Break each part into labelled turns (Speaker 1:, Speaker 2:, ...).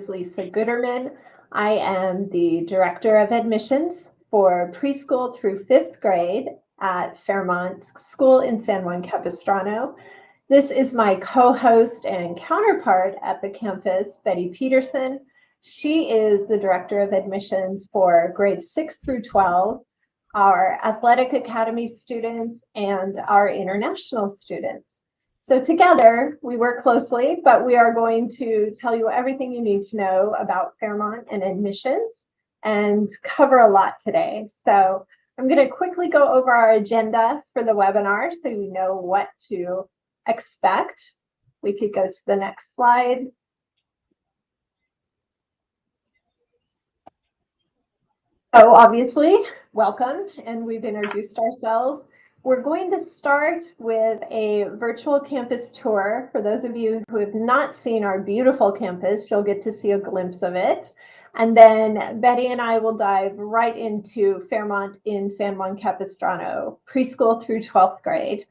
Speaker 1: Lisa Gooderman. I am the Director of Admissions for preschool through 5th grade at Fairmont School in San Juan Capistrano. This is my co-host and counterpart at the campus, Betty Peterson. She is the Director of Admissions for grades 6 through 12, our Athletic Academy students, and our international students. So together, we work closely, but we are going to tell you everything you need to know about Fairmont and admissions and cover a lot today. So I'm going to quickly go over our agenda for the webinar so you know what to expect. We could go to the next slide. So obviously, welcome, and we've introduced ourselves. We're going to start with a virtual campus tour. For those of you who have not seen our beautiful campus, you'll get to see a glimpse of it. And then Betty and I will dive right into Fairmont in San Juan Capistrano, preschool through 12th grade.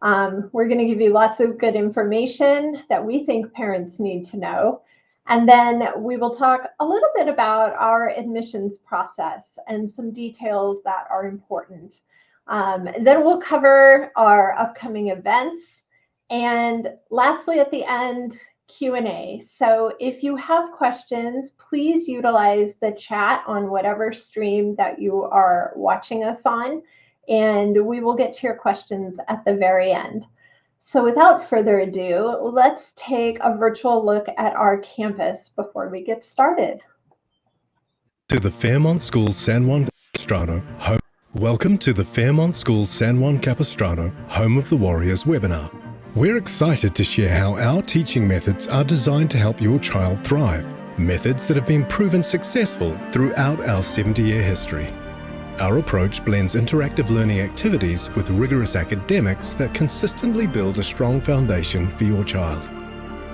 Speaker 1: We're going to give you lots of good information that we think parents need to know. And then we will talk a little bit about our admissions process and some details that are important. Then we'll cover our upcoming events. And lastly, at the end, Q&A. So if you have questions, please utilize the chat on whatever stream that you are watching us on, and we will get to your questions at the very end. So without further ado, let's take a virtual look at our campus before we get started.
Speaker 2: To the Fairmont School San Juan Capistrano home. Welcome to the Fairmont School San Juan Capistrano Home of the Warriors webinar. We're excited to share how our teaching methods are designed to help your child thrive. Methods that have been proven successful throughout our 70-year history. Our approach blends interactive learning activities with rigorous academics that consistently build a strong foundation for your child.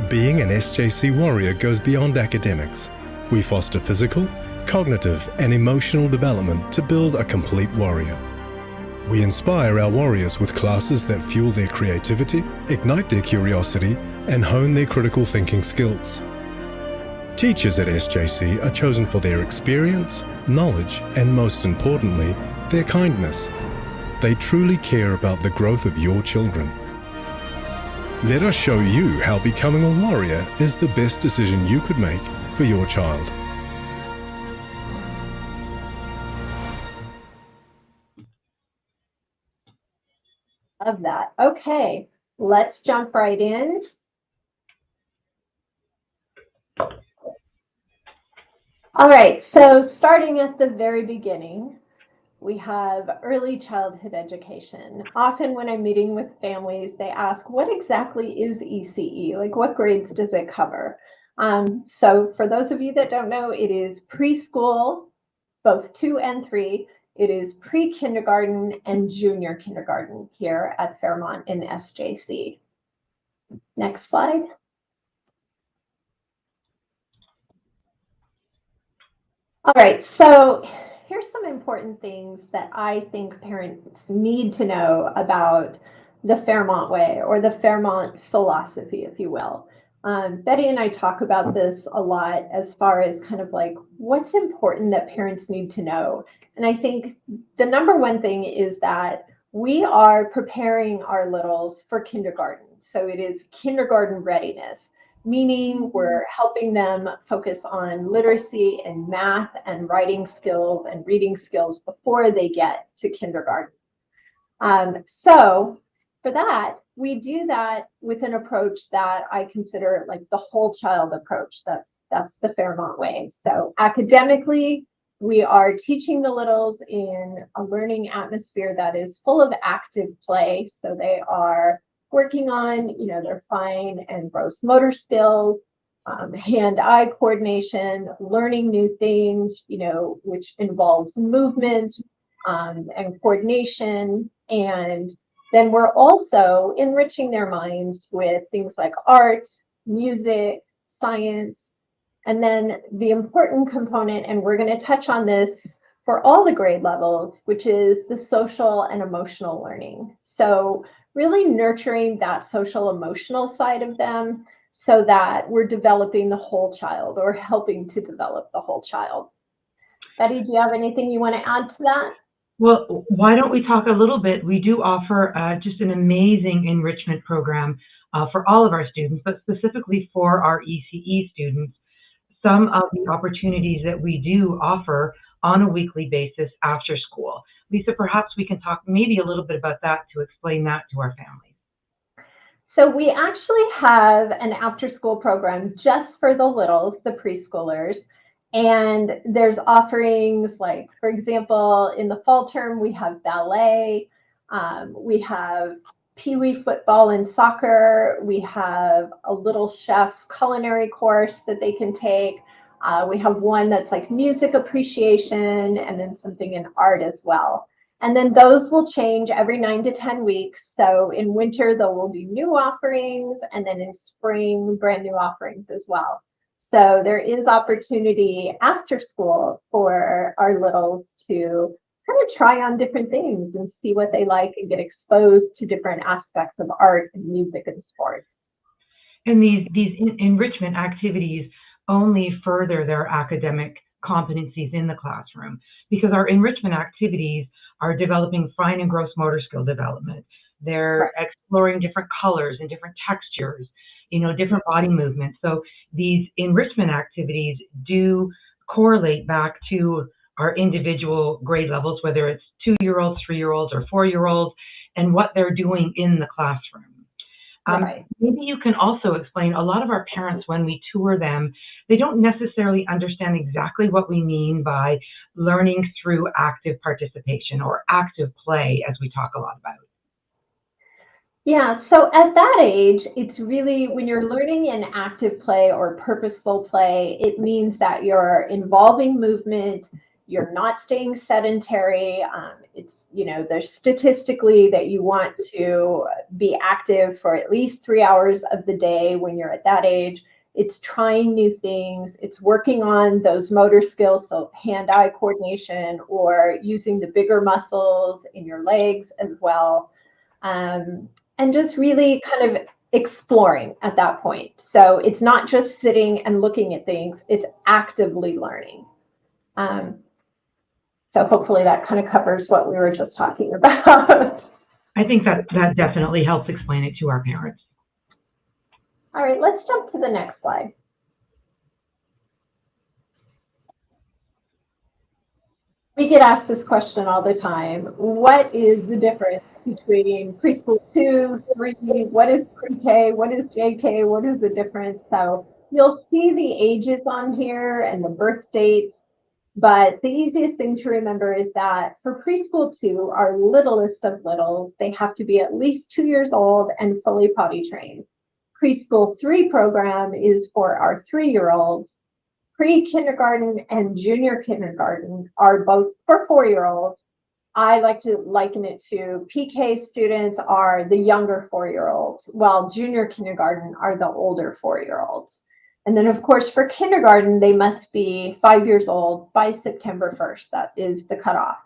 Speaker 2: Being an SJC warrior goes beyond academics. We foster physical, cognitive, and emotional development to build a complete warrior. We inspire our warriors with classes that fuel their creativity, ignite their curiosity, and hone their critical thinking skills. Teachers at SJC are chosen for their experience, knowledge, and most importantly, their kindness. They truly care about the growth of your children. Let us show you how becoming a warrior is the best decision you could make for your child.
Speaker 1: Love that. Okay, let's jump right in. All right, so starting at the very beginning, we have early childhood education. Often when I'm meeting with families, they ask, what exactly is ECE? Like, what grades does it cover? So for those of you that don't know, it is preschool, both 2 and 3. It is pre-kindergarten and junior kindergarten here at Fairmont in SJC. Next slide. All right, so here's some important things that I think parents need to know about the Fairmont way, or the Fairmont philosophy, if you will. Betty and I talk about this a lot as far as kind of like what's important that parents need to know. And I think the number one thing is that we are preparing our littles for kindergarten. So it is kindergarten readiness, meaning we're helping them focus on literacy and math and writing skills and reading skills before they get to kindergarten. So for that, we do that with an approach that I consider like the whole child approach. That's the Fairmont way. So academically, we are teaching the littles in a learning atmosphere that is full of active play. So they are working on, their fine and gross motor skills, hand-eye coordination, learning new things, which involves movement and coordination. And then we're also enriching their minds with things like art, music, science, and then the important component, and we're going to touch on this for all the grade levels, which is the social and emotional learning. So really nurturing that social emotional side of them so that we're developing the whole child or helping to develop the whole child. Betty, do you have anything you want to add to that?
Speaker 3: Well, why don't we talk a little bit? We do offer just an amazing enrichment program for all of our students, but specifically for our ECE students. Some of the opportunities that we do offer on a weekly basis after school. Lisa, perhaps we can talk maybe a little bit about that to explain that to our families.
Speaker 1: So we actually have an after-school program just for the littles, the preschoolers. And there's offerings like, for example, in the fall term, we have ballet, we have Pee-wee football and soccer, we have a little chef culinary course that they can take. We have one that's like music appreciation and then something in art as well. And then those will change every 9 to 10 weeks. So in winter, there will be new offerings, and then in spring, brand new offerings as well. So there is opportunity after school for our littles to kind of try on different things and see what they like and get exposed to different aspects of art and music and sports.
Speaker 3: And these enrichment activities only further their academic competencies in the classroom, because our enrichment activities are developing fine and gross motor skill development. They're exploring different colors and different textures, different body movements. So these enrichment activities do correlate back to our individual grade levels, whether it's 2-year-olds, 3-year-olds, or 4-year-olds, and what they're doing in the classroom. Maybe you can also explain, a lot of our parents, when we tour them, they don't necessarily understand exactly what we mean by learning through active participation or active play, as we talk a lot about.
Speaker 1: Yeah, so at that age, it's really when you're learning in active play or purposeful play, it means that you're involving movement, you're not staying sedentary. There's statistically that you want to be active for at least 3 hours of the day when you're at that age. It's trying new things. It's working on those motor skills, so hand-eye coordination or using the bigger muscles in your legs as well. And just really kind of exploring at that point. So it's not just sitting and looking at things, it's actively learning. So hopefully that kind of covers what we were just talking about.
Speaker 3: I think that definitely helps explain it to our parents.
Speaker 1: All right, let's jump to the next slide. We get asked this question all the time. What is the difference between preschool 2, 3, what is pre-K, what is JK, what is the difference? So you'll see the ages on here and the birth dates, but the easiest thing to remember is that for preschool 2, our littlest of littles, they have to be at least 2 years old and fully potty trained. Preschool 3 program is for our 3-year-olds. Pre-kindergarten and junior kindergarten are both for 4-year-olds. I like to liken it to PK students are the younger 4-year-olds, while junior kindergarten are the older 4-year-olds. And then, of course, for kindergarten, they must be 5 years old by September 1st. That is the cutoff.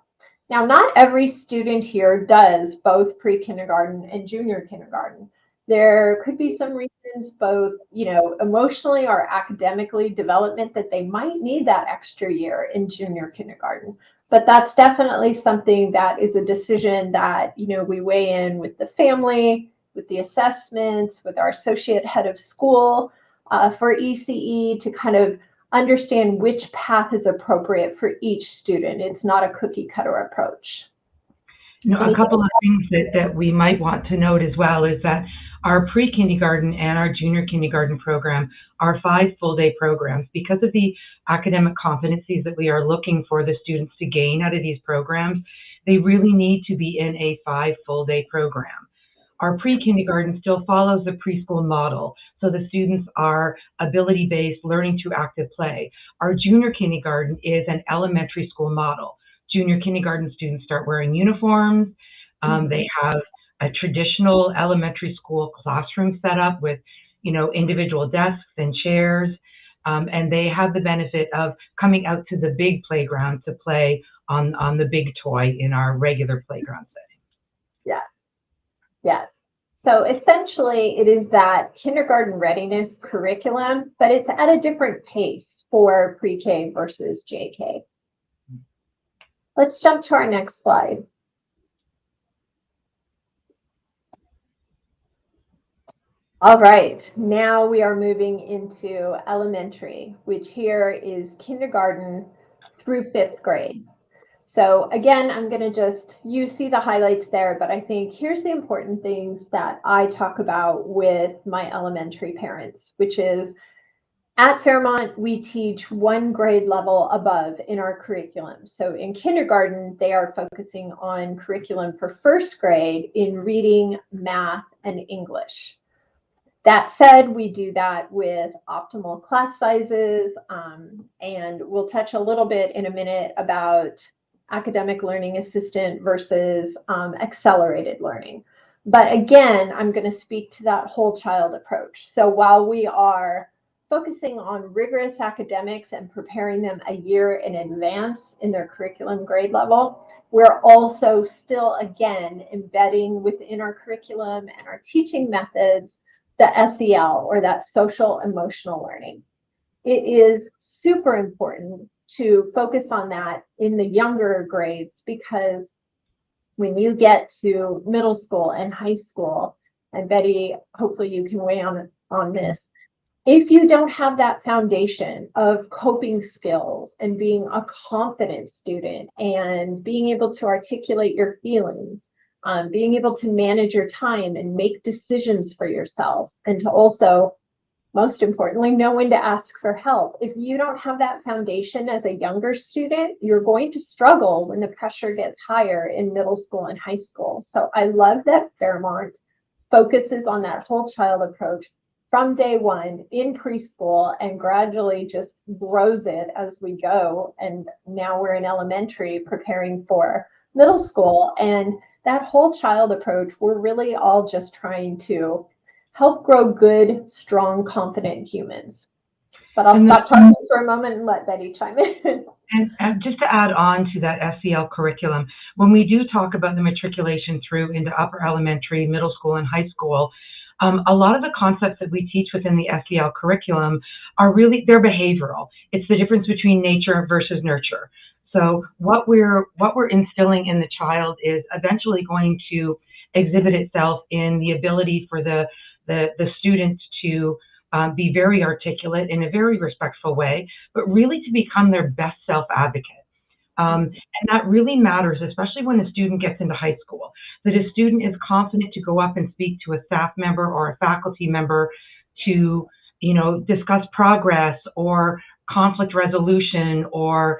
Speaker 1: Now, not every student here does both pre-kindergarten and junior kindergarten. There could be some reasons, both, emotionally or academically development, that they might need that extra year in junior kindergarten. But that's definitely something that is a decision that, we weigh in with the family, with the assessments, with our associate head of school for ECE to kind of understand which path is appropriate for each student. It's not a cookie cutter approach.
Speaker 3: A couple of things that we might want to note as well is that our pre-kindergarten and our junior kindergarten program are 5 full-day programs. Because of the academic competencies that we are looking for the students to gain out of these programs, they really need to be in a 5 full-day program. Our pre-kindergarten still follows the preschool model, so the students are ability-based, learning through active play. Our junior kindergarten is an elementary school model. Junior kindergarten students start wearing uniforms. They have a traditional elementary school classroom set up with, individual desks and chairs. And they have the benefit of coming out to the big playground to play on the big toy in our regular playground setting.
Speaker 1: Yes. So essentially, it is that kindergarten readiness curriculum, but it's at a different pace for pre-K versus JK. Let's jump to our next slide. All right, now we are moving into elementary, which here is kindergarten through 5th grade. So again, I'm going to just, you see the highlights there, but I think here's the important things that I talk about with my elementary parents, which is at Fairmont, we teach 1 grade level above in our curriculum. So in kindergarten, they are focusing on curriculum for 1st grade in reading, math, and English. That said, we do that with optimal class sizes, and we'll touch a little bit in a minute about academic learning assistant versus accelerated learning. But again, I'm going to speak to that whole child approach. So while we are focusing on rigorous academics and preparing them a year in advance in their curriculum grade level, we're also still, again, embedding within our curriculum and our teaching methods the SEL, or that social emotional learning. It is super important to focus on that in the younger grades, because when you get to middle school and high school, and Betty, hopefully you can weigh on this, if you don't have that foundation of coping skills and being a confident student and being able to articulate your feelings, being able to manage your time and make decisions for yourself, and to also, most importantly, know when to ask for help. If you don't have that foundation as a younger student, you're going to struggle when the pressure gets higher in middle school and high school. So I love that Fairmont focuses on that whole child approach from day 1 in preschool and gradually just grows it as we go. And now we're in elementary preparing for middle school. And that whole child approach, we're really all just trying to help grow good, strong, confident humans. But I'll stop talking for a moment and let Betty chime in.
Speaker 3: And just to add on to that SEL curriculum, when we do talk about the matriculation through into upper elementary, middle school, and high school, a lot of the concepts that we teach within the SEL curriculum are really, they're behavioral. It's the difference between nature versus nurture. So what we're instilling in the child is eventually going to exhibit itself in the ability for the student to be very articulate in a very respectful way, but really to become their best self-advocate. And that really matters, especially when a student gets into high school, that a student is confident to go up and speak to a staff member or a faculty member to, discuss progress or conflict resolution or,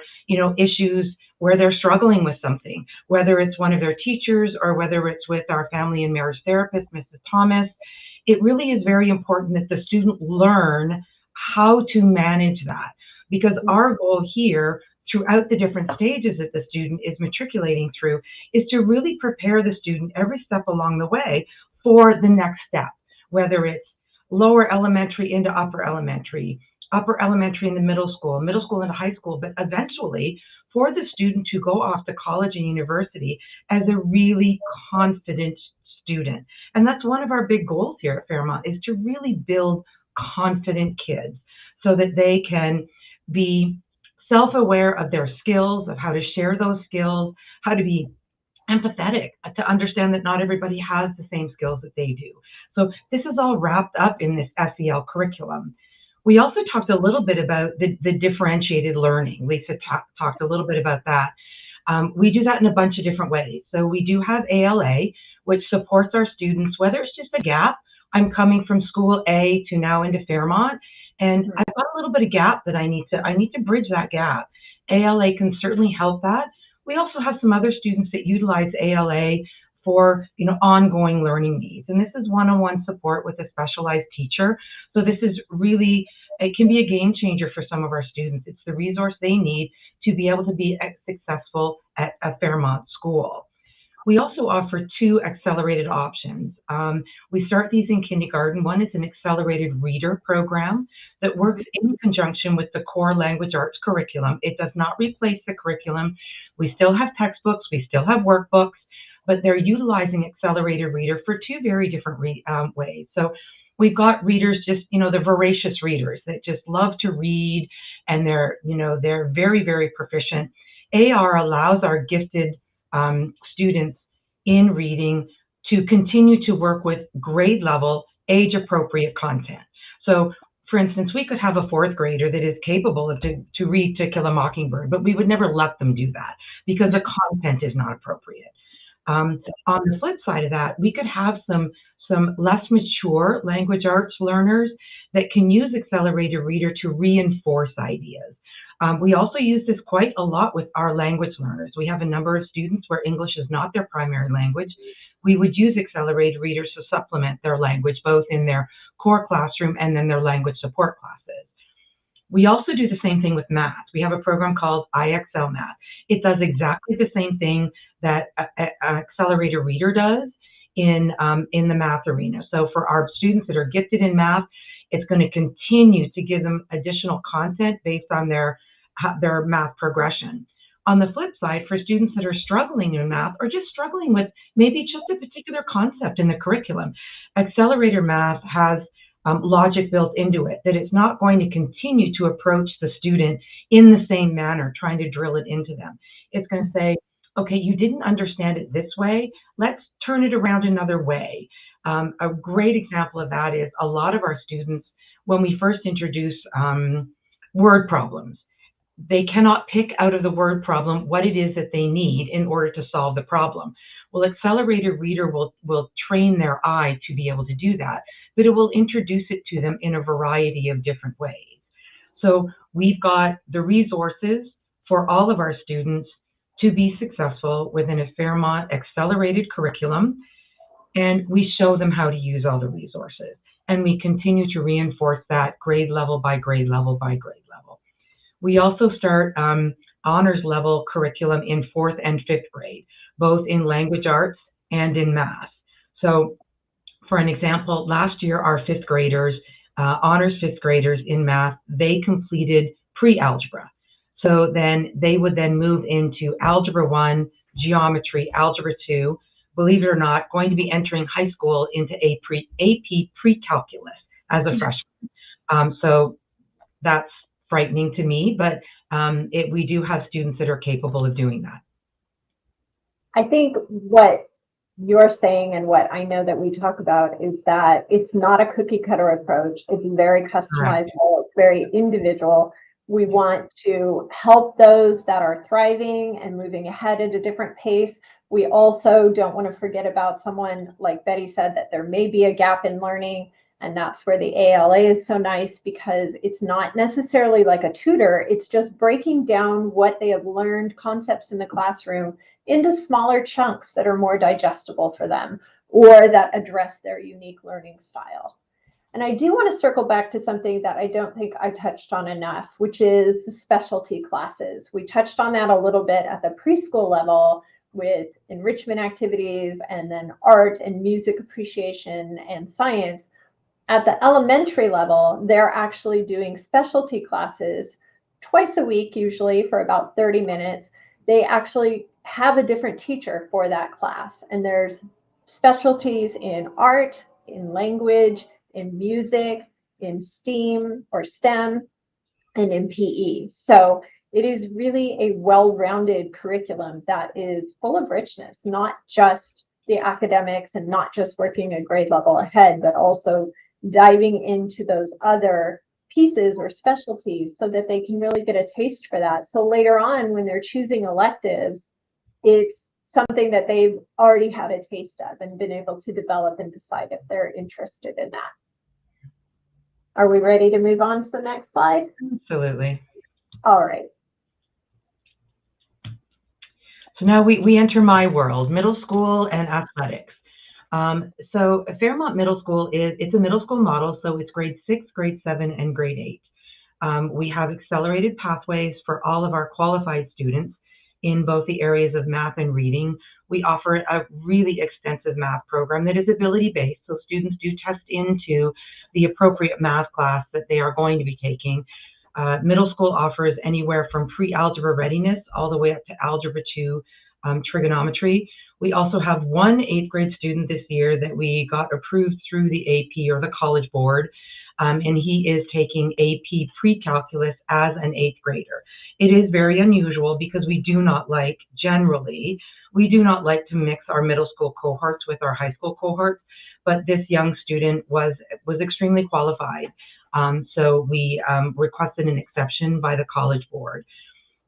Speaker 3: issues where they're struggling with something, whether it's one of their teachers or whether it's with our family and marriage therapist, Mrs. Thomas. It really is very important that the student learn how to manage that, because our goal here throughout the different stages that the student is matriculating through is to really prepare the student every step along the way for the next step, whether it's lower elementary into upper elementary into middle school into high school, but eventually for the student to go off to college and university as a really confident student. And that's one of our big goals here at Fairmont, is to really build confident kids so that they can be self-aware of their skills, of how to share those skills, how to be empathetic, to understand that not everybody has the same skills that they do. So this is all wrapped up in this SEL curriculum. We also talked a little bit about the differentiated learning. Lisa talked a little bit about that. We do that in a bunch of different ways. So we do have ALA, which supports our students, whether it's just a gap. I'm coming from school A to now into Fairmont, and I've got a little bit of gap that I need to bridge that gap. ALA can certainly help that. We also have some other students that utilize ALA for ongoing learning needs, and this is one-on-one support with a specialized teacher. So this is really, it can be a game changer for some of our students. It's the resource they need to be able to be successful at a Fairmont school. We also offer 2 accelerated options. We start these in kindergarten. One is an accelerated reader program that works in conjunction with the core language arts curriculum. It does not replace the curriculum. We still have textbooks, we still have workbooks, but they're utilizing Accelerated Reader for two very different ways. So we've got readers, just, the voracious readers that just love to read, and they're very, very proficient. AR allows our gifted students in reading to continue to work with grade level, age appropriate content. So for instance, we could have a fourth grader that is capable of to read To Kill a Mockingbird, but we would never let them do that because the content is not appropriate. On the flip side of that, we could have some less mature language arts learners that can use Accelerated Reader to reinforce ideas. We also use this quite a lot with our language learners. We have a number of students where English is not their primary language. We would use Accelerated Readers to supplement their language, both in their core classroom and then their language support classes. We also do the same thing with math. We have a program called IXL Math. It does exactly the same thing that an Accelerated Reader does in the math arena. So for our students that are gifted in math, it's going to continue to give them additional content based on their math progression. On the flip side, for students that are struggling in math or just struggling with maybe just a particular concept in the curriculum, Accelerator Math has logic built into it, that it's not going to continue to approach the student in the same manner, trying to drill it into them. It's going to say, okay, you didn't understand it this way, let's turn it around another way. A great example of that is a lot of our students, when we first introduce word problems, they cannot pick out of the word problem what it is that they need in order to solve the problem. Well, Accelerated Reader will train their eye to be able to do that, but it will introduce it to them in a variety of different ways. So we've got the resources for all of our students to be successful within a Fairmont accelerated curriculum, and we show them how to use all the resources. And we continue to reinforce that grade level by grade level by grade level. We also start honors level curriculum in 4th and 5th grade, both in language arts and in math. So for an example, last year, our 5th graders, honors 5th graders in math, they completed pre-algebra. So then they would then move into Algebra 1, Geometry, Algebra 2, believe it or not, going to be entering high school into AP pre-calculus as a freshman. So that's frightening to me, but we do have students that are capable of doing that.
Speaker 1: I think what you're saying and what I know that we talk about is that it's not a cookie cutter approach. It's very customizable. It's very individual. We want to help those that are thriving and moving ahead at a different pace. We also don't want to forget about someone, like Betty said, that there may be a gap in learning. And that's where the ALA is so nice, because it's not necessarily like a tutor. It's just breaking down what they have learned, concepts in the classroom, into smaller chunks that are more digestible for them or that address their unique learning style. And I do want to circle back to something that I don't think I touched on enough, which is the specialty classes. We touched on that a little bit at the preschool level with enrichment activities and then art and music appreciation and science. At the elementary level, they're actually doing specialty classes twice a week, usually for about 30 minutes. They actually have a different teacher for that class. And there's specialties in art, in language, in music, in STEAM or STEM, and in PE. So it is really a well-rounded curriculum that is full of richness, not just the academics and not just working a grade level ahead, but also diving into those other pieces or specialties so that they can really get a taste for that. So later on, when they're choosing electives, it's something that they've already had a taste of and been able to develop and decide if they're interested in that. Are we ready to move on to the next slide?
Speaker 3: Absolutely.
Speaker 1: All right.
Speaker 3: So now we enter my world, middle school and athletics. So Fairmont Middle School it's a middle school model, so it's grade 6, grade 7, and grade 8. We have accelerated pathways for all of our qualified students in both the areas of math and reading. We offer a really extensive math program that is ability-based, so students do test into the appropriate math class that they are going to be taking. Middle school offers anywhere from pre-algebra readiness all the way up to algebra 2 trigonometry. We also have one 8th grade student this year that we got approved through the AP or the College Board, and he is taking AP pre-calculus as an 8th grader. It is very unusual because we do not like to mix our middle school cohorts with our high school cohorts, but this young student was extremely qualified. So we requested an exception by the College Board.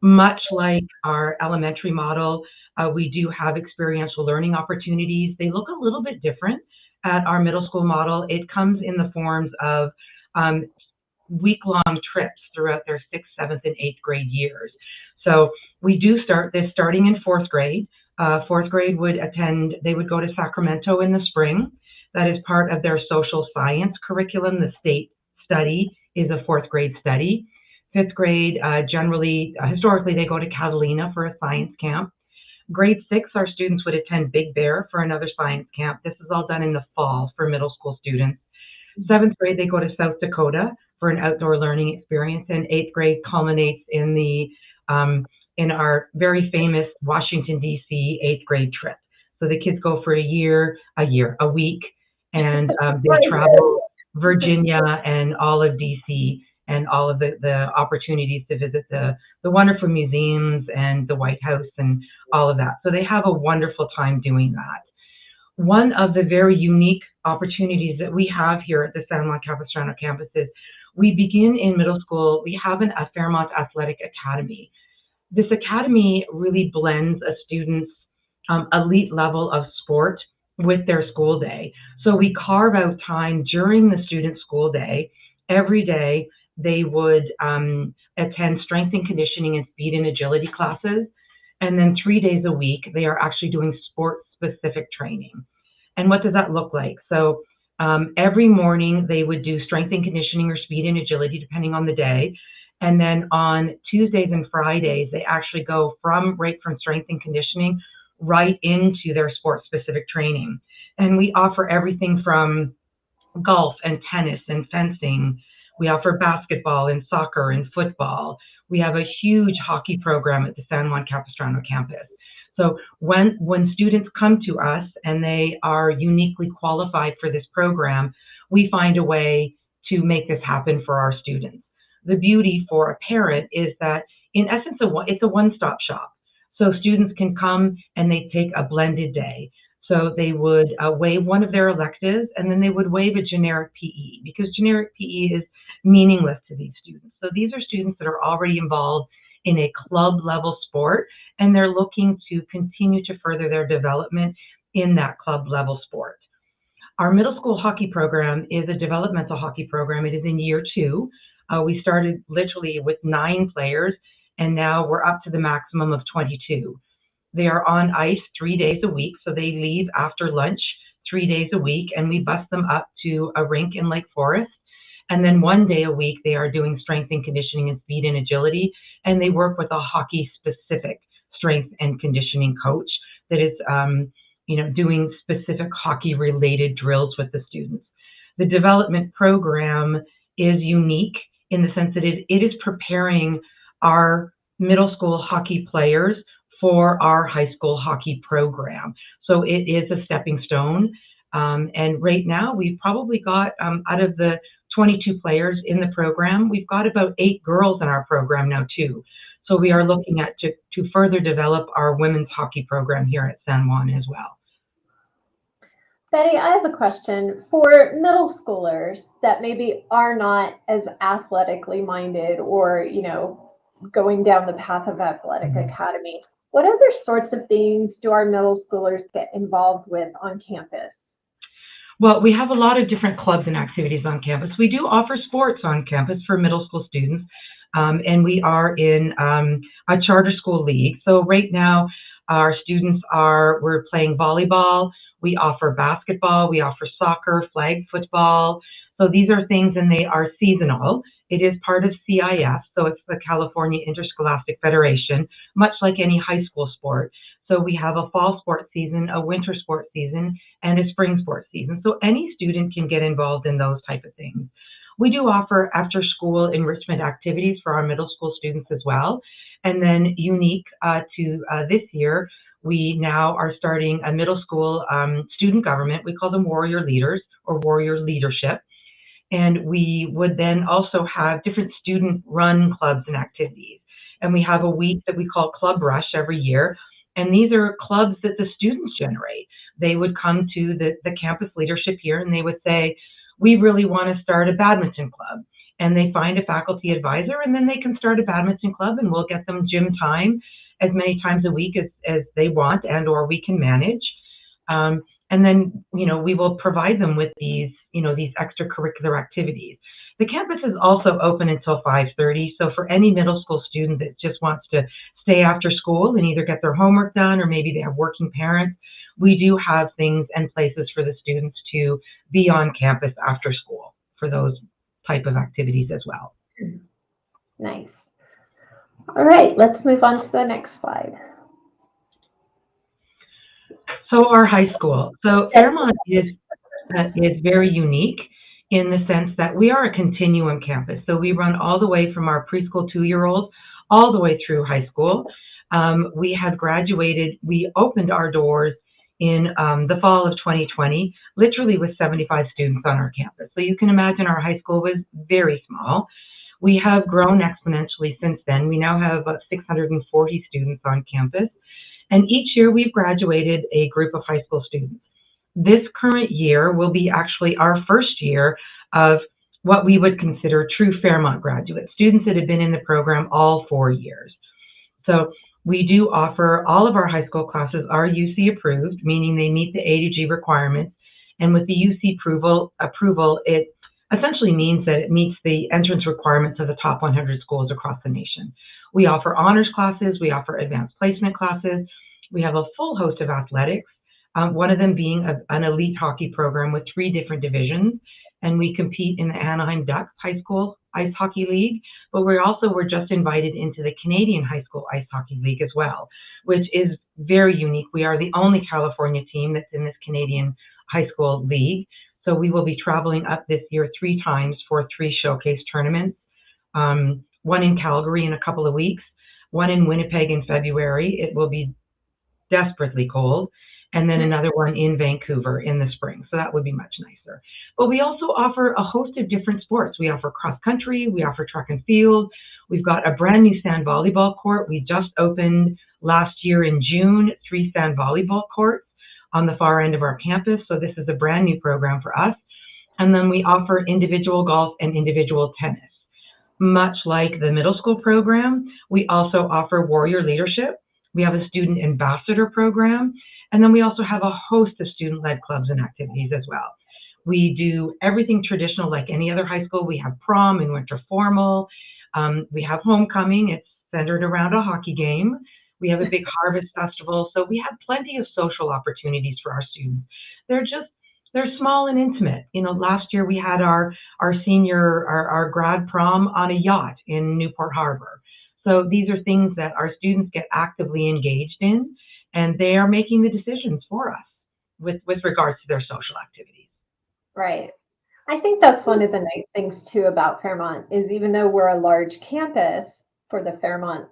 Speaker 3: Much like our elementary model, we do have experiential learning opportunities. They look a little bit different at our middle school model. It comes in the forms of week-long trips throughout their 6th, 7th, and 8th grade years. So we do start this starting in 4th grade. 4th grade they would go to Sacramento in the spring. That is part of their social science curriculum. The state study is a 4th grade study. 5th grade, historically, they go to Catalina for a science camp. Grade 6, our students would attend Big Bear for another science camp. This is all done in the fall for middle school students. 7th grade, they go to South Dakota for an outdoor learning experience, and 8th grade culminates in our very famous Washington, D.C. 8th grade trip. So the kids go for a week, and they travel Virginia and all of D.C. and all of the opportunities to visit the wonderful museums and the White House and all of that. So they have a wonderful time doing that. One of the very unique opportunities that we have here at the San Juan Capistrano campus is we begin in middle school, we have a Fairmont Athletic Academy. This academy really blends a student's elite level of sport with their school day. So we carve out time during the student school day. Every day they would attend strength and conditioning and speed and agility classes. And then 3 days a week, they are actually doing sport-specific training. And what does that look like? So every morning they would do strength and conditioning or speed and agility, depending on the day. And then on Tuesdays and Fridays, they actually go right from strength and conditioning right into their sport-specific training. And we offer everything from golf and tennis and fencing. We offer basketball and soccer and football. We have a huge hockey program at the San Juan Capistrano campus. So when students come to us and they are uniquely qualified for this program, we find a way to make this happen for our students. The beauty for a parent is that, in essence, it's a one-stop shop. So students can come and they take a blended day. So they would waive one of their electives, and then they would waive a generic PE, because generic PE is meaningless to these students. So these are students that are already involved in a club level sport, and they're looking to continue to further their development in that club level sport. Our middle school hockey program is a developmental hockey program. It is in year 2. We started literally with 9 players, and now we're up to the maximum of 22. They are on ice 3 days a week, so they leave after lunch 3 days a week, and we bus them up to a rink in Lake Forest. And then 1 day a week, they are doing strength and conditioning and speed and agility, and they work with a hockey-specific strength and conditioning coach that is, doing specific hockey-related drills with the students. The development program is unique in the sense that it is preparing our middle school hockey players for our high school hockey program. So it is a stepping stone. And right now, we've probably got, out of the 22 players in the program, we've got about 8 girls in our program now too. So we are looking at to further develop our women's hockey program here at San Juan as well.
Speaker 1: Betty, I have a question for middle schoolers that maybe are not as athletically minded or, going down the path of athletic academy. What other sorts of things do our middle schoolers get involved with on campus?
Speaker 3: Well, we have a lot of different clubs and activities on campus. We do offer sports on campus for middle school students, and we are in a charter school league. So right now, our students we're playing volleyball. We offer basketball. We offer soccer, flag football. So these are things, and they are seasonal. It is part of CIF, so it's the California Interscholastic Federation, much like any high school sport. So we have a fall sports season, a winter sports season, and a spring sports season. So any student can get involved in those type of things. We do offer after-school enrichment activities for our middle school students as well. And then unique to this year, We now are starting a middle school student government. We call them warrior leaders or warrior leadership. And we would then also have different student-run clubs and activities. And we have a week that we call Club Rush every year. And these are clubs that the students generate. They would come to the campus leadership here and they would say, we really want to start a badminton club. And they find a faculty advisor and then they can start a badminton club and we'll get them gym time as many times a week as they want and or we can manage. And then, we will provide them with these extracurricular activities. The campus is also open until 5:30. So for any middle school student that just wants to stay after school and either get their homework done or maybe they have working parents, we do have things and places for the students to be on campus after school for those type of activities as well.
Speaker 1: Nice. All right, let's move on to the next slide.
Speaker 3: So our high school. So Fairmont is very unique in the sense that we are a continuum campus. So we run all the way from our preschool 2-year-olds all the way through high school. We have graduated. We opened our doors in the fall of 2020, literally with 75 students on our campus. So you can imagine our high school was very small. We have grown exponentially since then. We now have about 640 students on campus. And each year we've graduated a group of high school students. This current year will be actually our first year of what we would consider true Fairmont graduates, students that have been in the program all 4 years. So we do offer, all of our high school classes are UC approved, meaning they meet the A to G requirements. And with the UC approval, it essentially means that it meets the entrance requirements of the top 100 schools across the nation. We offer honors classes, we offer advanced placement classes, we have a full host of athletics, one of them being an elite hockey program with 3 different divisions, and we compete in the Anaheim Ducks High School Ice Hockey League, but we're just invited into the Canadian High School Ice Hockey League as well, which is very unique. We are the only California team that's in this Canadian High School League, so we will be traveling up this year 3 times for 3 showcase tournaments. One in Calgary in a couple of weeks, one in Winnipeg in February. It will be desperately cold. And then another one in Vancouver in the spring. So that would be much nicer. But we also offer a host of different sports. We offer cross country, we offer track and field. We've got a brand new sand volleyball court. We just opened last year in June 3 sand volleyball courts on the far end of our campus. So this is a brand new program for us. And then we offer individual golf and individual tennis. Much like the middle school program, we also offer warrior leadership. We have a student ambassador program, and then we also have a host of student-led clubs and activities as well. We do everything traditional like any other high school. We have prom and winter formal. We have homecoming. It's centered around a hockey game. We have a big harvest festival. So we have plenty of social opportunities for our students. They're small and intimate. Last year we had our grad prom on a yacht in Newport Harbor. So these are things that our students get actively engaged in, and they are making the decisions for us with regards to their social activities.
Speaker 1: Right. I think that's one of the nice things too about Fairmont is even though we're a large campus for the Fairmont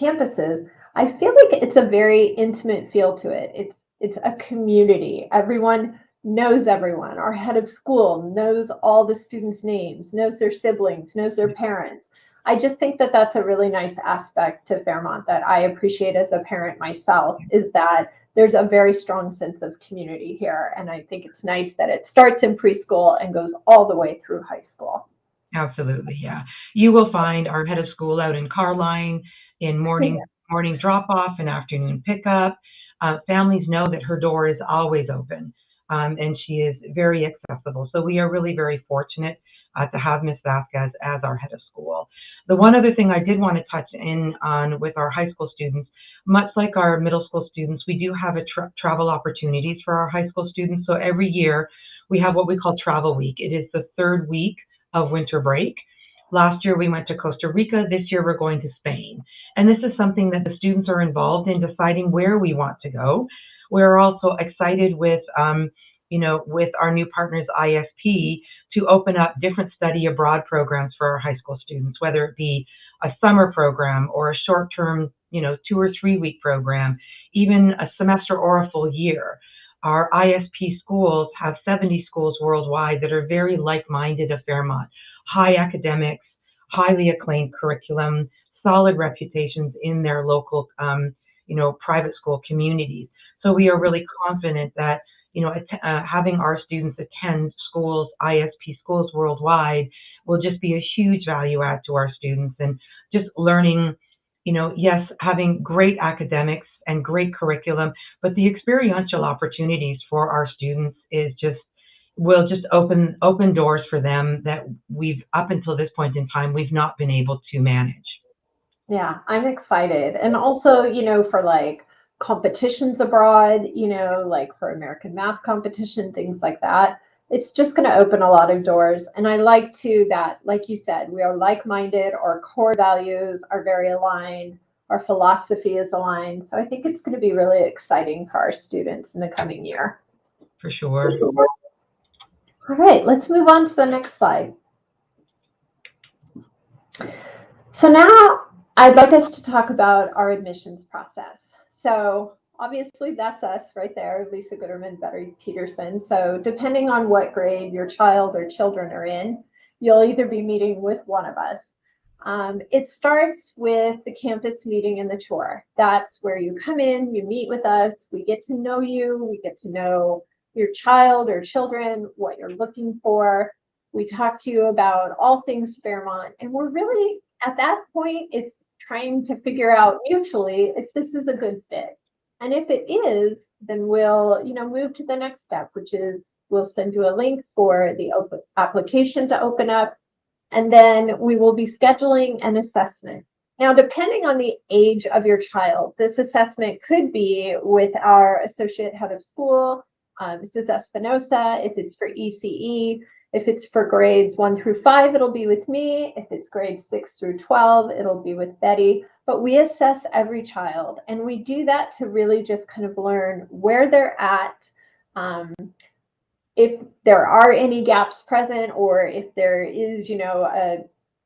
Speaker 1: campuses, I feel like it's a very intimate feel to it. It's a community. Everyone knows everyone. Our head of school knows all the students' names, knows their siblings, knows their parents. I just think that that's a really nice aspect to Fairmont that I appreciate as a parent myself, is that there's a very strong sense of community here. And I think it's nice that it starts in preschool and goes all the way through high school.
Speaker 3: Absolutely, yeah. You will find our head of school out in Carline in morning drop-off and afternoon pickup. Families know that her door is always open, and she is very accessible. So we are really very fortunate to have Ms. Vasquez as our head of school. The one other thing I did want to touch in on with our high school students, much like our middle school students, we do have travel opportunities for our high school students. So every year we have what we call Travel Week. It is the 3rd week of winter break. Last year we went to Costa Rica. This year we're going to Spain. And this is something that the students are involved in deciding where we want to go. We're also excited with, with our new partners ISP to open up different study abroad programs for our high school students, whether it be a summer program or a short-term, 2 or 3 week program, even a semester or a full year. Our ISP schools have 70 schools worldwide that are very like-minded of Fairmont. High academics, highly acclaimed curriculum, solid reputations in their local, private school communities. So we are really confident that, having our students attend schools, ISP schools worldwide, will just be a huge value add to our students, and just learning, yes, having great academics and great curriculum, but the experiential opportunities for our students will just open doors for them that we've, up until this point in time, we've not been able to manage.
Speaker 1: Yeah, I'm excited. And also, for like competitions abroad, like for American math competition, things like that, it's just going to open a lot of doors. And I like too that, like you said, we are like-minded, our core values are very aligned, our philosophy is aligned. So I think it's going to be really exciting for our students in the coming year.
Speaker 3: For sure.
Speaker 1: All right, let's move on to the next slide. So now I'd like us to talk about our admissions process. So obviously that's us right there, Lisa Gooderman, Betty Peterson. So depending on what grade your child or children are in, you'll either be meeting with one of us. It starts with the campus meeting and the tour. That's where you come in, you meet with us, we get to know you, we get to know your child or children, what you're looking for. We talk to you about all things Fairmont, and we're really, at that point, it's trying to figure out mutually if this is a good fit. And if it is, then we'll, move to the next step, which is we'll send you a link for the application to open up, and then we will be scheduling an assessment. Now, depending on the age of your child, this assessment could be with our associate head of school, Mrs. Espinosa. If it's for ECE, if it's for grades 1 through 5, it'll be with me. If it's grades 6 through 12, it'll be with Betty. But we assess every child, and we do that to really just kind of learn where they're at, if there are any gaps present, or if there is, a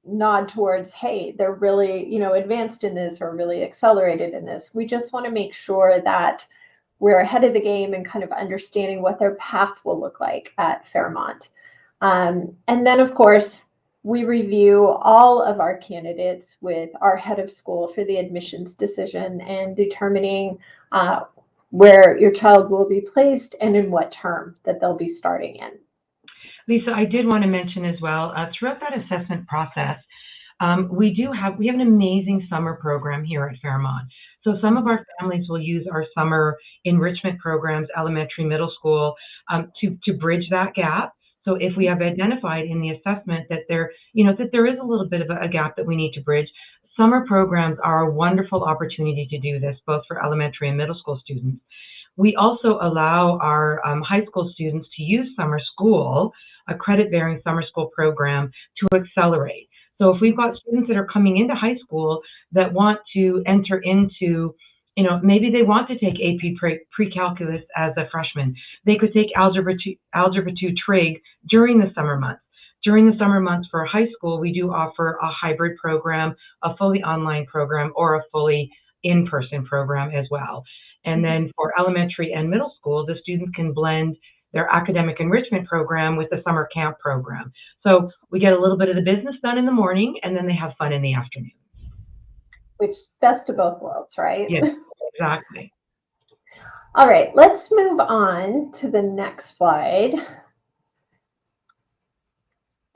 Speaker 1: nod towards, hey, they're really, advanced in this or really accelerated in this. We just want to make sure that we're ahead of the game and kind of understanding what their path will look like at Fairmont. And then, of course, we review all of our candidates with our head of school for the admissions decision and determining where your child will be placed and in what term that they'll be starting in.
Speaker 3: Lisa, I did want to mention as well, throughout that assessment process, we have an amazing summer program here at Fairmont. So some of our families will use our summer enrichment programs, elementary, middle school, to bridge that gap. So if we have identified in the assessment that there is a little bit of a gap that we need to bridge, summer programs are a wonderful opportunity to do this, both for elementary and middle school students. We also allow our high school students to use summer school, a credit-bearing summer school program, to accelerate. So if we've got students that are coming into high school that want to enter into, maybe they want to take AP pre-calculus as a freshman, they could take Algebra 2 Trig during the summer months. During the summer months for high school, we do offer a hybrid program, a fully online program, or a fully in-person program as well. And then for elementary and middle school, the students can blend their academic enrichment program with the summer camp program. So we get a little bit of the business done in the morning, and then they have fun in the afternoon.
Speaker 1: Which, best of both worlds, right?
Speaker 3: Yes, exactly.
Speaker 1: All right, let's move on to the next slide.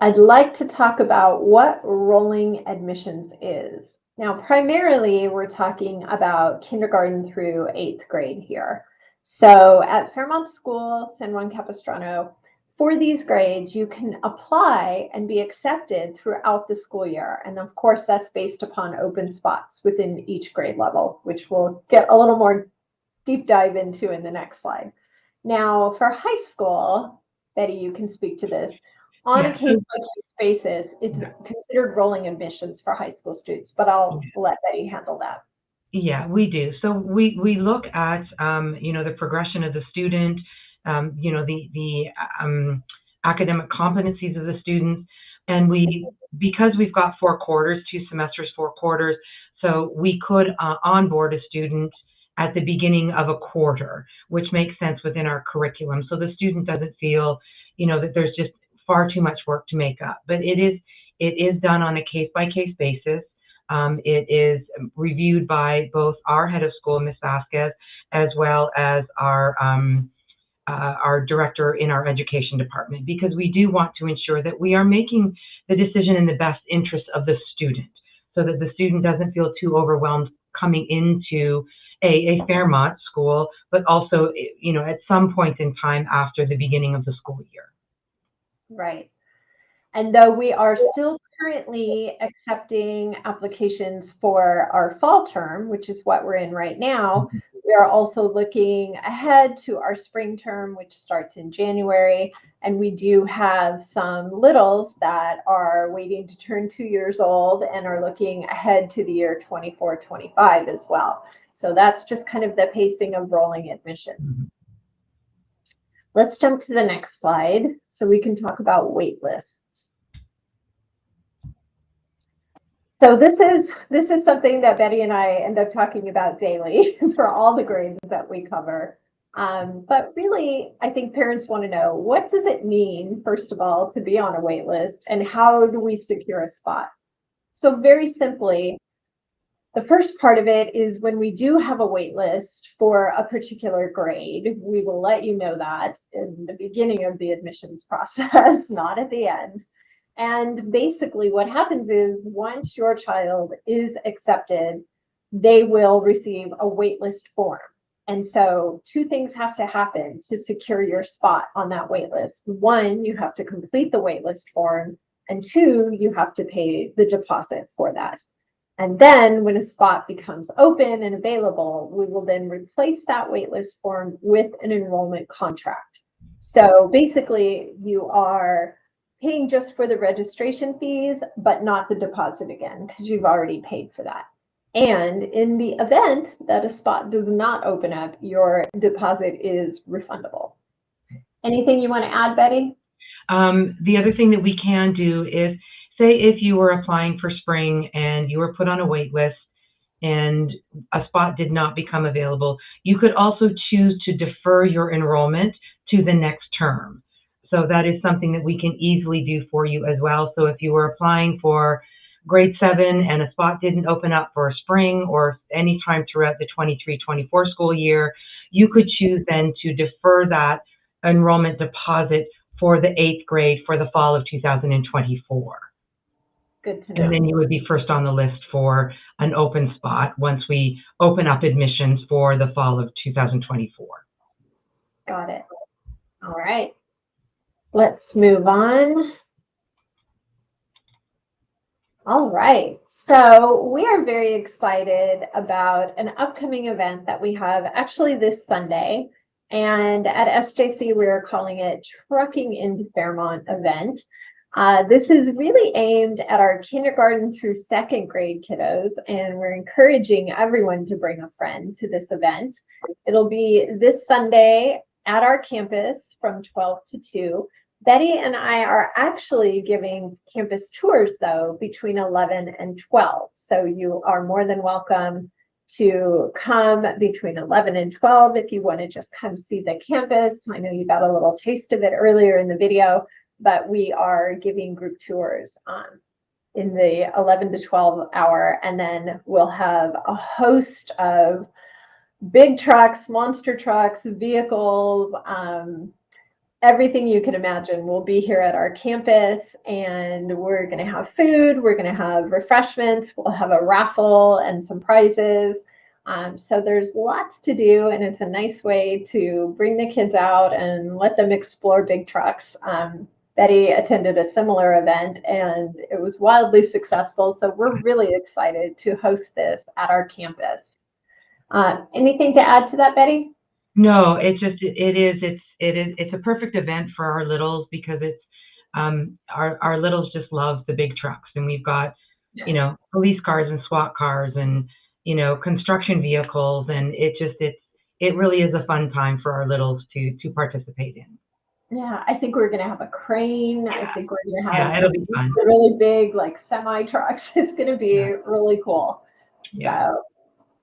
Speaker 1: I'd like to talk about what rolling admissions is. Now, primarily, we're talking about kindergarten through 8th grade here. So at Fairmont School, San Juan Capistrano, for these grades, you can apply and be accepted throughout the school year. And of course, that's based upon open spots within each grade level, which we'll get a little more deep dive into in the next slide. Now, for high school, Betty, you can speak to this. On a case-by-case basis, it's considered rolling admissions for high school students, but I'll let Betty handle that.
Speaker 3: Yeah, we do. So we look at the progression of the student, the academic competencies of the students. And because we've got 4 quarters, 2 semesters, 4 quarters, so we could onboard a student at the beginning of a quarter, which makes sense within our curriculum. So the student doesn't feel, that there's just far too much work to make up. But it is done on a case-by-case basis. It is reviewed by both our head of school, Ms. Vasquez, as well as our director in our education department, because we do want to ensure that we are making the decision in the best interest of the student, so that the student doesn't feel too overwhelmed coming into a Fairmont school, but also, at some point in time after the beginning of the school year.
Speaker 1: Right. And though we are still currently accepting applications for our fall term, which is what we're in right now, we are also looking ahead to our spring term, which starts in January. And we do have some littles that are waiting to turn 2 years old and are looking ahead to the year 24-25 as well. So that's just kind of the pacing of rolling admissions. Let's jump to the next slide so we can talk about wait lists. So this is something that Betty and I end up talking about daily for all the grades that we cover. But really, I think parents want to know, what does it mean, first of all, to be on a wait list, and how do we secure a spot? So very simply, the first part of it is when we do have a wait list for a particular grade, we will let you know that in the beginning of the admissions process, not at the end. And basically what happens is once your child is accepted, they will receive a waitlist form. And so 2 things have to happen to secure your spot on that waitlist. 1, you have to complete the waitlist form, and 2, you have to pay the deposit for that. And then when a spot becomes open and available, we will then replace that waitlist form with an enrollment contract. So basically you are paying just for the registration fees, but not the deposit again, because you've already paid for that. And in the event that a spot does not open up, your deposit is refundable. Anything you want to add, Betty?
Speaker 3: The other thing that we can do is, say if you were applying for spring and you were put on a wait list and a spot did not become available, you could also choose to defer your enrollment to the next term. So that is something that we can easily do for you as well. So if you were applying for grade 7 and a spot didn't open up for spring or any time throughout the 23-24 school year, you could choose then to defer that enrollment deposit for the 8th grade for the fall of 2024.
Speaker 1: Good to know.
Speaker 3: And then you would be first on the list for an open spot once we open up admissions for the fall of 2024.
Speaker 1: Got it. All right. Let's move on. All right. So we are very excited about an upcoming event that we have actually this Sunday. And at SJC, we are calling it Trucking into Fairmont event. This is really aimed at our kindergarten through 2nd grade kiddos, and we're encouraging everyone to bring a friend to this event. It'll be this Sunday at our campus from 12 to 2. Betty and I are actually giving campus tours, though, between 11 and 12. So you are more than welcome to come between 11 and 12 if you want to just come see the campus. I know you got a little taste of it earlier in the video, but we are giving group tours in the 11 to 12 hour. And then we'll have a host of big trucks, monster trucks, vehicles, everything you can imagine will be here at our campus, and we're going to have food, we're going to have refreshments, we'll have a raffle and some prizes. So there's lots to do, and it's a nice way to bring the kids out and let them explore big trucks. Betty attended a similar event and it was wildly successful. So we're really excited to host this at our campus. Anything to add to that, Betty?
Speaker 3: No, it's a perfect event for our littles, because it's our littles just love the big trucks, and we've got, police cars and SWAT cars and, construction vehicles, and it really is a fun time for our littles to participate in.
Speaker 1: Yeah, I think we're going to have a crane.
Speaker 3: Yeah.
Speaker 1: I think we're going to have
Speaker 3: Yeah, it'll be fun.
Speaker 1: really big, like semi trucks. It's going to be really cool.
Speaker 3: Yeah.
Speaker 1: So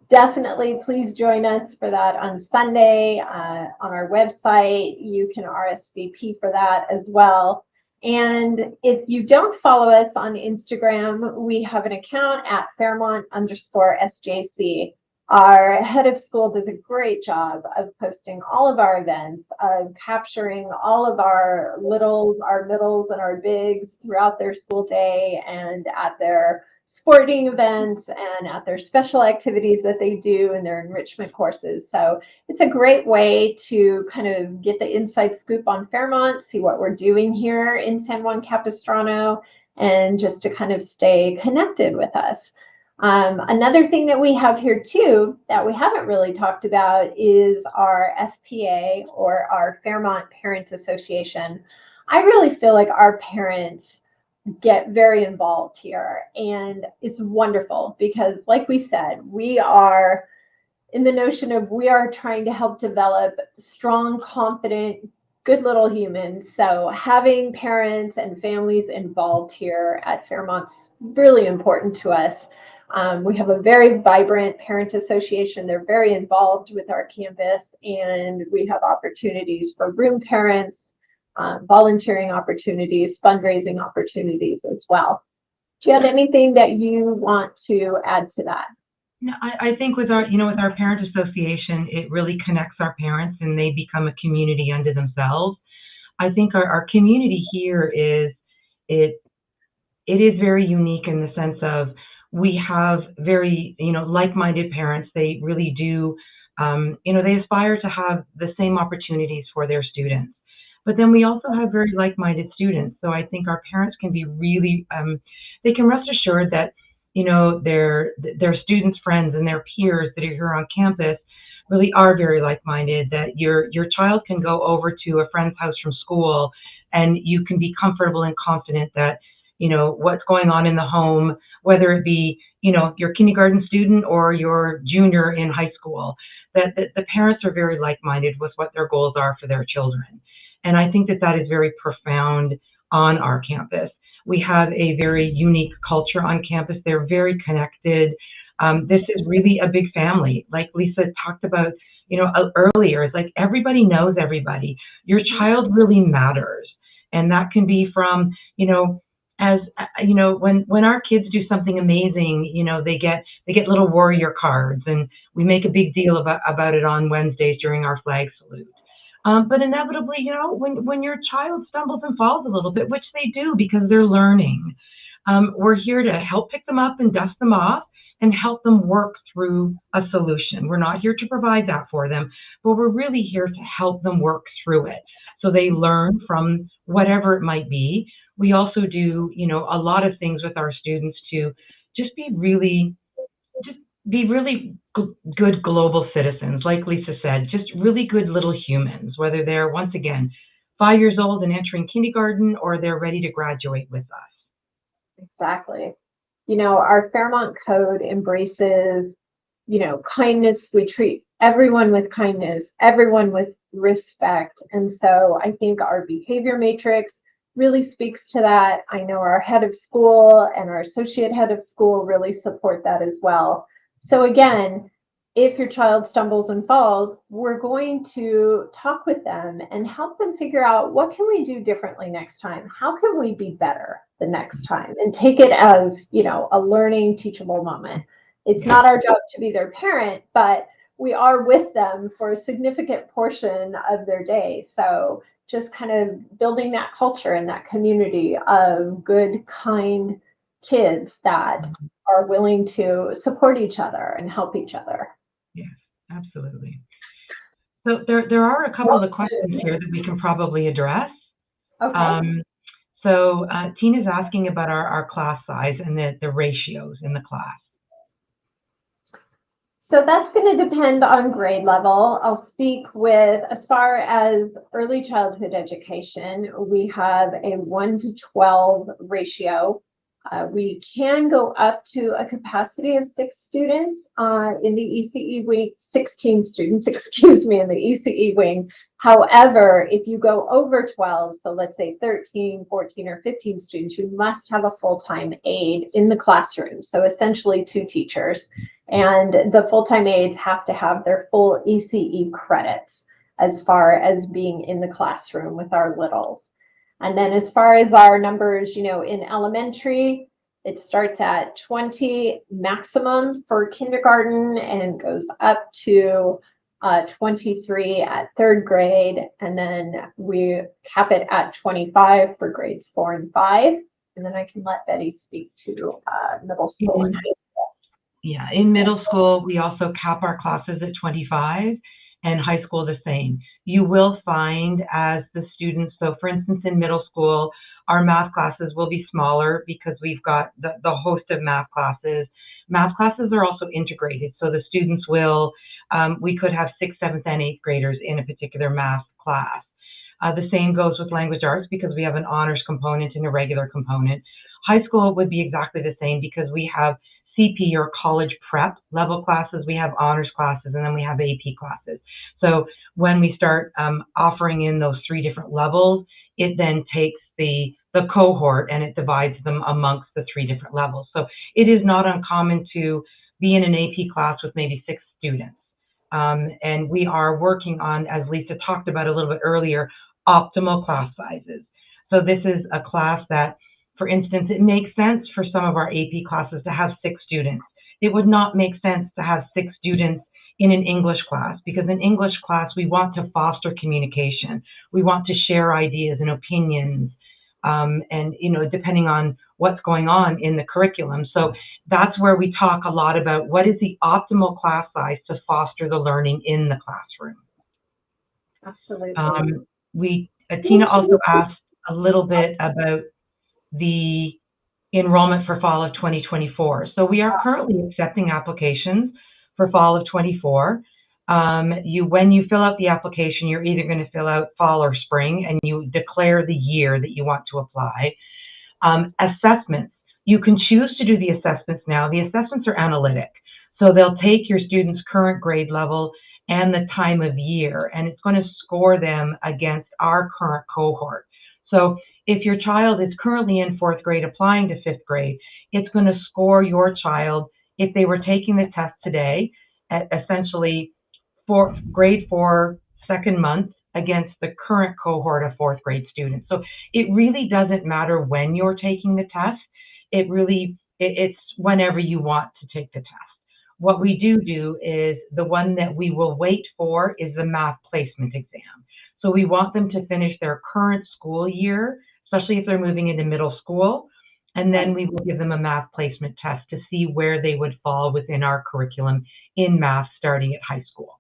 Speaker 1: definitely please join us for that on Sunday on our website. You can RSVP for that as well. And if you don't follow us on Instagram, we have an account at Fairmont_SJC. Our head of school does a great job of posting all of our events, of capturing all of our littles, our middles, and our bigs throughout their school day and at their sporting events and at their special activities that they do in their enrichment courses. So it's a great way to kind of get the inside scoop on Fairmont, see what we're doing here in San Juan Capistrano, and just to kind of stay connected with us. Another thing that we have here too that we haven't really talked about is our FPA, or our Fairmont Parent Association. I really feel like our parents get very involved here, and it's wonderful because, like we said, we are in the notion of we are trying to help develop strong, confident, good little humans. So having parents and families involved here at Fairmont's really important to us. We have a very vibrant parent association. They're very involved with our campus, and we have opportunities for room parents, volunteering opportunities, fundraising opportunities as well. Do you have anything that you want to add to that?
Speaker 3: No, I think with our, with our parent association, it really connects our parents and they become a community unto themselves. I think our community here it is very unique in the sense of we have very, like-minded parents. They really do, they aspire to have the same opportunities for their students. But then we also have very like-minded students. So I think our parents can be really, they can rest assured that, their students' friends and their peers that are here on campus really are very like-minded, that your child can go over to a friend's house from school and you can be comfortable and confident that, what's going on in the home, whether it be, your kindergarten student or your junior in high school, that the parents are very like-minded with what their goals are for their children. And I think that is very profound on our campus. We have a very unique culture on campus. They're very connected. This is really a big family. Like Lisa talked about, earlier, it's like everybody knows everybody. Your child really matters. And that can be from, as when our kids do something amazing, they get little warrior cards, and we make a big deal about it on Wednesdays during our flag salute. But inevitably, when your child stumbles and falls a little bit, which they do because they're learning, we're here to help pick them up and dust them off and help them work through a solution. We're not here to provide that for them, but we're really here to help them work through it so they learn from whatever it might be. We also do, a lot of things with our students to just be really good global citizens, like Lisa said, just really good little humans, whether they're, once again, 5 years old and entering kindergarten or they're ready to graduate with us.
Speaker 1: Exactly. Our Fairmont Code embraces, kindness. We treat everyone with kindness, everyone with respect. And so I think our behavior matrix really speaks to that. I know our head of school and our associate head of school really support that as well. So again, if your child stumbles and falls, we're going to talk with them and help them figure out, what can we do differently next time? How can we be better the next time? And take it as, a learning, teachable moment. It's not our job to be their parent, but we are with them for a significant portion of their day. So just kind of building that culture and that community of good, kind kids that are willing to support each other and help each other.
Speaker 3: Yes, absolutely. So there are a couple of questions here that we can probably address.
Speaker 1: Okay.
Speaker 3: So Tina's asking about our class size and the ratios in the class.
Speaker 1: So that's going to depend on grade level. I'll speak with, as far as early childhood education, we have a 1 to 12 ratio. We can go up to a capacity of 6 students in the ECE wing, 16 students, excuse me, in the ECE wing. However, if you go over 12, so let's say 13, 14, or 15 students, you must have a full-time aide in the classroom. So essentially 2 teachers. And the full-time aides have to have their full ECE credits as far as being in the classroom with our littles. And then as far as our numbers, in elementary, it starts at 20 maximum for kindergarten and goes up to 23 at 3rd grade. And then we cap it at 25 for grades 4 and 5. And then I can let Betty speak to middle school and high school.
Speaker 3: Yeah, in middle school, we also cap our classes at 25. And high school the same. You will find as the students, so for instance, in middle school, our math classes will be smaller because we've got the host of math classes. Math classes are also integrated. So the students will, we could have 6th, 7th, and 8th graders in a particular math class. The same goes with language arts because we have an honors component and a regular component. High school would be exactly the same because we have CP or college prep level classes, we have honors classes, and then we have AP classes. So when we start offering in those 3 different levels, it then takes the cohort and it divides them amongst the 3 different levels. So it is not uncommon to be in an AP class with maybe 6 students. And we are working on, as Lisa talked about a little bit earlier, optimal class sizes. So this is a class that, for instance, it makes sense for some of our AP classes to have 6 students. It would not make sense to have 6 students in an English class because in English class, we want to foster communication. We want to share ideas and opinions and, depending on what's going on in the curriculum. So that's where we talk a lot about what is the optimal class size to foster the learning in the classroom.
Speaker 1: Absolutely.
Speaker 3: Tina also asked a little bit about the enrollment for fall of 2024. So we are currently accepting applications for fall of 24. When you fill out the application, you're either going to fill out fall or spring, and you declare the year that you want to apply. Assessments, you can choose to do the assessments now. The assessments are analytic. So they'll take your student's current grade level and the time of year, and it's going to score them against our current cohort. So if your child is currently in 4th grade applying to 5th grade, it's going to score your child, if they were taking the test today, at essentially for grade 4, 2nd month against the current cohort of 4th grade students. So it really doesn't matter when you're taking the test. It's whenever you want to take the test. What we do is the one that we will wait for is the math placement exam. So we want them to finish their current school year, especially if they're moving into middle school, and then we will give them a math placement test to see where they would fall within our curriculum in math starting at high school.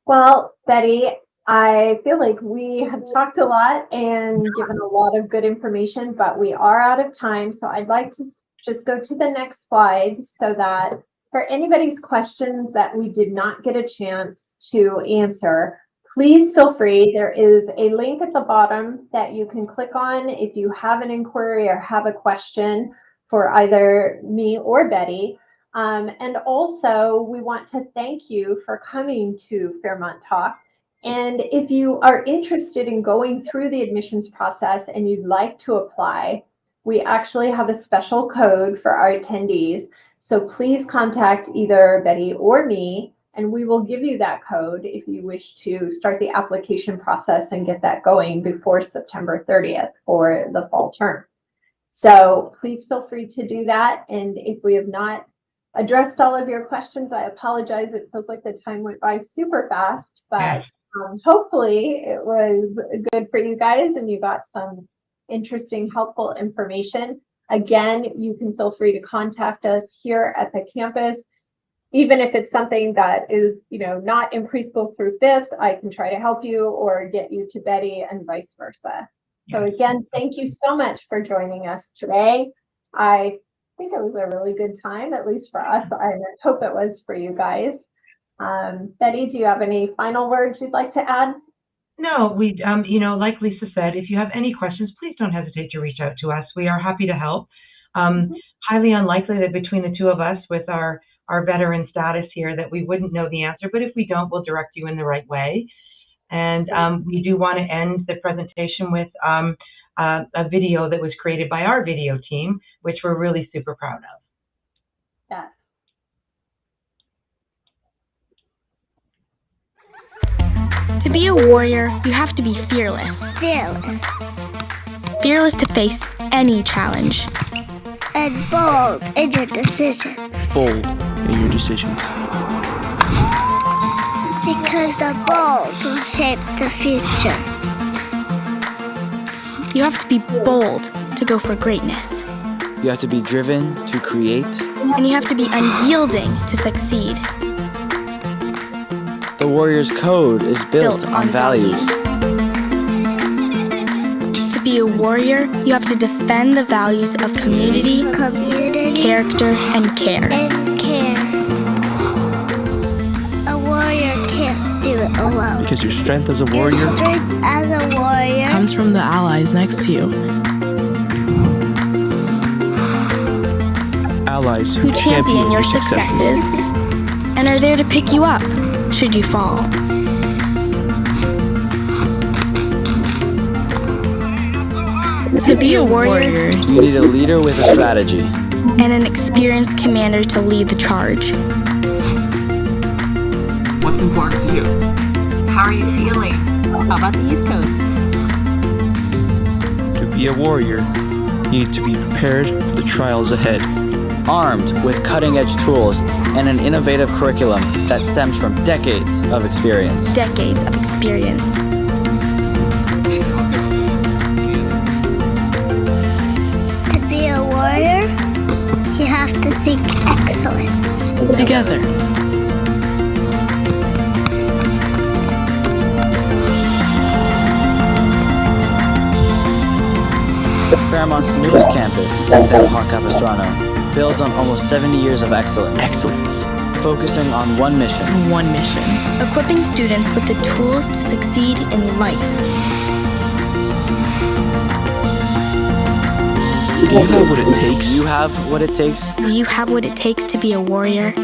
Speaker 1: Well, Betty, I feel like we have talked a lot and given a lot of good information, but we are out of time. So I'd like to just go to the next slide so that for anybody's questions that we did not get a chance to answer, please feel free. There is a link at the bottom that you can click on if you have an inquiry or have a question for either me or Betty. And also, we want to thank you for coming to Fairmont Talk. And if you are interested in going through the admissions process and you'd like to apply, we actually have a special code for our attendees. So please contact either Betty or me, and we will give you that code if you wish to start the application process and get that going before September 30th for the fall term. So please feel free to do that. And if we have not addressed all of your questions, I apologize. It feels like the time went by super fast, but hopefully it was good for you guys and you got some interesting, helpful information. Again, you can feel free to contact us here at the campus. Even if it's something that is, not in preschool through 5th, I can try to help you or get you to Betty and vice versa. So again, thank you so much for joining us today. I think it was a really good time, at least for us. I hope it was for you guys. Betty, do you have any final words you'd like to add?
Speaker 3: No, we, like Lisa said, if you have any questions, please don't hesitate to reach out to us. We are happy to help. Highly unlikely that between the two of us, with our veteran status here, that we wouldn't know the answer. But if we don't, we'll direct you in the right way. And we do want to end the presentation with a video that was created by our video team, which we're really super proud of.
Speaker 1: Yes.
Speaker 4: To be a warrior, you have to be fearless.
Speaker 5: Fearless.
Speaker 4: Fearless to face any challenge.
Speaker 5: And bold in your decisions.
Speaker 6: Bold in your decisions.
Speaker 5: Because the bold will shape the future.
Speaker 4: You have to be bold to go for greatness.
Speaker 6: You have to be driven to create.
Speaker 4: And you have to be unyielding to succeed.
Speaker 6: The warrior's code is built on values.
Speaker 4: To be a warrior, you have to defend the values of community, character, and care.
Speaker 5: A warrior can't do it alone.
Speaker 6: Because your strength as a warrior
Speaker 5: Your strength as a warrior
Speaker 7: comes from the allies next to you.
Speaker 6: allies
Speaker 4: who champion your successes and are there to pick you up should you fall. To be a warrior,
Speaker 6: you need a leader with a strategy
Speaker 4: and an experienced commander to lead the charge.
Speaker 8: What's important to you? How are you feeling? How about the East Coast?
Speaker 6: To be a warrior, you need to be prepared for the trials ahead. Armed with cutting-edge tools and an innovative curriculum that stems from decades of experience.
Speaker 4: Decades of experience.
Speaker 5: To be a warrior, you have to seek excellence.
Speaker 7: Together.
Speaker 6: Fairmont's newest campus in Fairmont Capistrano builds on almost 70 years of excellence, focusing on one mission.
Speaker 7: One mission.
Speaker 4: Equipping students with the tools to succeed in life.
Speaker 6: You have what it takes. You have what it takes.
Speaker 4: You have what it takes to be a warrior.